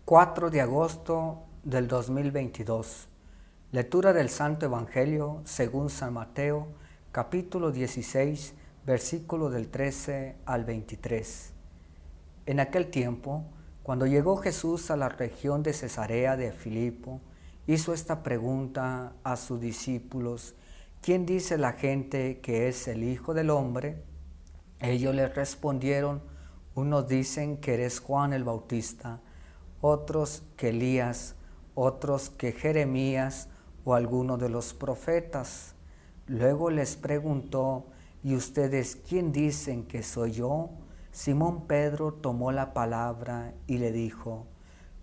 4 de agosto del 2022. Lectura del Santo Evangelio según San Mateo, capítulo 16, versículo del 13 al 23. En aquel tiempo, cuando llegó Jesús a la región de Cesarea de Filipo, hizo esta pregunta a sus discípulos: ¿Quién dice la gente que es el Hijo del Hombre? Ellos le respondieron: unos dicen que eres Juan el Bautista, otros que Elías, otros que Jeremías o alguno de los profetas. Luego les preguntó: ¿y ustedes quién dicen que soy yo? Simón Pedro tomó la palabra y le dijo: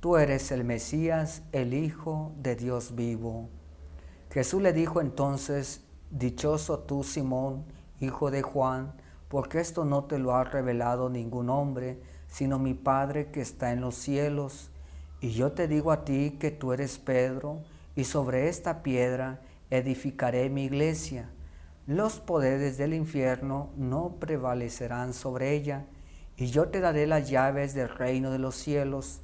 Tú eres el Mesías, el Hijo de Dios vivo. Jesús le dijo entonces: Dichoso tú, Simón, hijo de Juan, porque esto no te lo ha revelado ningún hombre, sino mi Padre que está en los cielos. Y yo te digo a ti que tú eres Pedro, y sobre esta piedra edificaré mi iglesia. Los poderes del infierno no prevalecerán sobre ella, y yo te daré las llaves del reino de los cielos.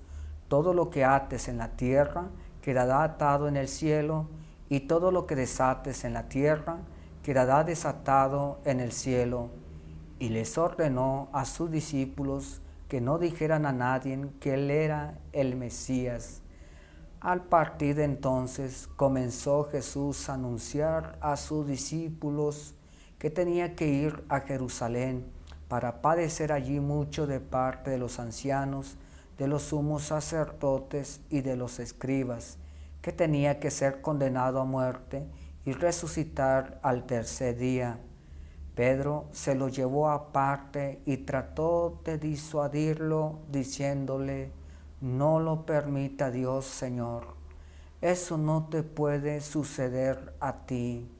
Todo lo que ates en la tierra quedará atado en el cielo, y todo lo que desates en la tierra quedará desatado en el cielo. Y les ordenó a sus discípulos que no dijeran a nadie que él era el Mesías. Al partir de entonces comenzó Jesús a anunciar a sus discípulos que tenía que ir a Jerusalén para padecer allí mucho de parte de los ancianos, de los sumos sacerdotes y de los escribas, que tenía que ser condenado a muerte y resucitar al tercer día. Pedro se lo llevó aparte y trató de disuadirlo, diciéndole: No lo permita Dios, Señor. Eso no te puede suceder a ti.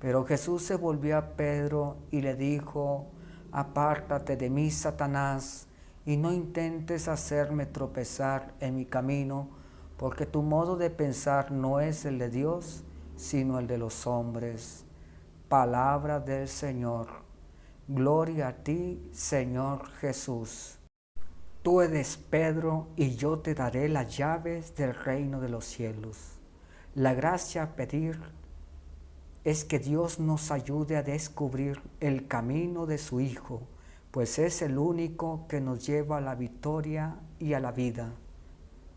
Pero Jesús se volvió a Pedro y le dijo: Apártate de mí, Satanás, y no intentes hacerme tropezar en mi camino, porque tu modo de pensar no es el de Dios, sino el de los hombres. Palabra del Señor. Gloria a ti, Señor Jesús. Tú eres Pedro, y yo te daré las llaves del reino de los cielos. La gracia a pedir es que Dios nos ayude a descubrir el camino de su Hijo, pues es el único que nos lleva a la victoria y a la vida.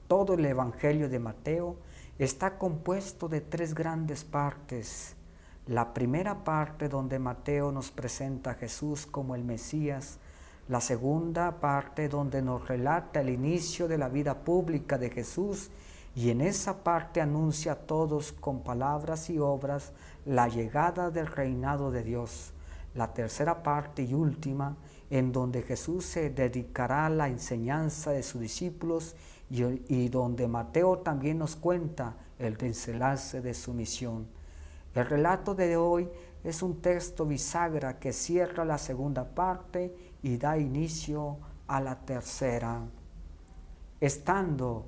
Todo el Evangelio de Mateo está compuesto de tres grandes partes. La primera parte, donde Mateo nos presenta a Jesús como el Mesías. La segunda parte, donde nos relata el inicio de la vida pública de Jesús, y en esa parte anuncia a todos con palabras y obras la llegada del reinado de Dios. La tercera parte y última, en donde Jesús se dedicará a la enseñanza de sus discípulos y donde Mateo también nos cuenta el desenlace de su misión. El relato de hoy es un texto bisagra que cierra la segunda parte y da inicio a la tercera. Estando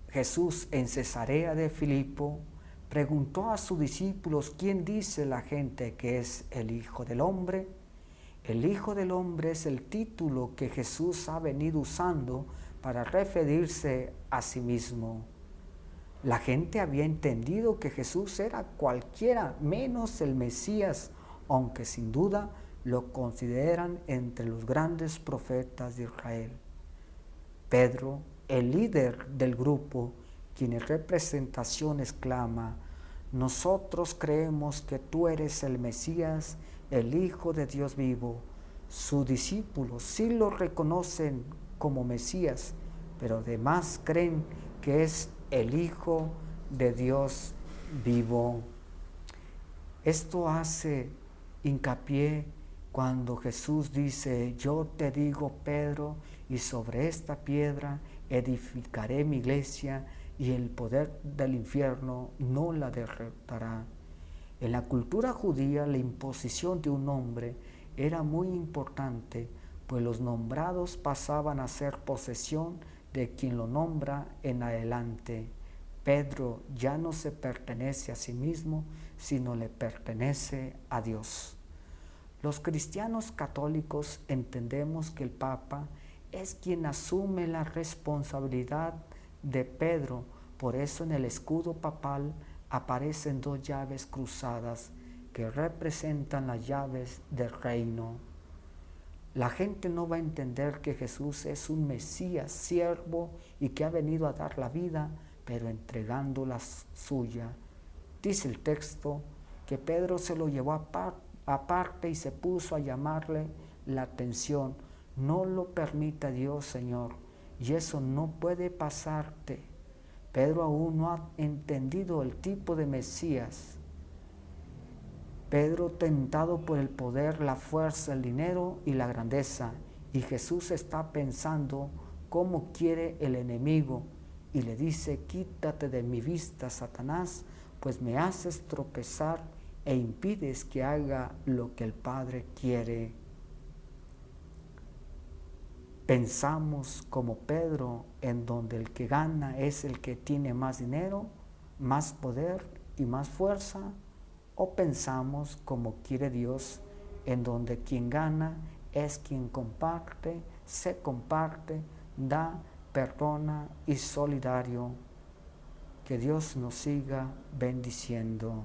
Jesús en Cesarea de Filipo, preguntó a sus discípulos: ¿Quién dice la gente que es el Hijo del Hombre? El Hijo del Hombre es el título que Jesús ha venido usando para referirse a sí mismo. La gente había entendido que Jesús era cualquiera menos el Mesías, aunque sin duda lo consideran entre los grandes profetas de Israel. Pedro, el líder del grupo, quien en representación exclama: Nosotros creemos que tú eres el Mesías, el Hijo de Dios vivo. Sus discípulos sí lo reconocen como Mesías, pero además creen que es el Hijo de Dios vivo. Esto hace hincapié cuando Jesús dice: Yo te digo, Pedro, y sobre esta piedra edificaré mi iglesia, y el poder del infierno no la derrotará. En la cultura judía, la imposición de un nombre era muy importante, pues los nombrados pasaban a ser posesión de quien lo nombra en adelante. Pedro ya no se pertenece a sí mismo, sino le pertenece a Dios. Los cristianos católicos entendemos que el Papa es quien asume la responsabilidad de Pedro. Por eso en el escudo papal aparecen dos llaves cruzadas que representan las llaves del reino. La gente no va a entender que Jesús es un Mesías, siervo y que ha venido a dar la vida, pero entregando la suya. Dice el texto que Pedro se lo llevó aparte y se puso a llamarle la atención. No lo permita Dios, Señor, y eso no puede pasarte. Pedro aún no ha entendido el tipo de Mesías. Pedro, tentado por el poder, la fuerza, el dinero y la grandeza, y Jesús está pensando cómo quiere el enemigo y le dice: quítate de mi vista, Satanás, pues me haces tropezar e impides que haga lo que el Padre quiere. Pensamos como Pedro, en donde el que gana es el que tiene más dinero, más poder y más fuerza, o pensamos como quiere Dios, en donde quien gana es quien comparte, se comparte, da, perdona y solidario. Que Dios nos siga bendiciendo.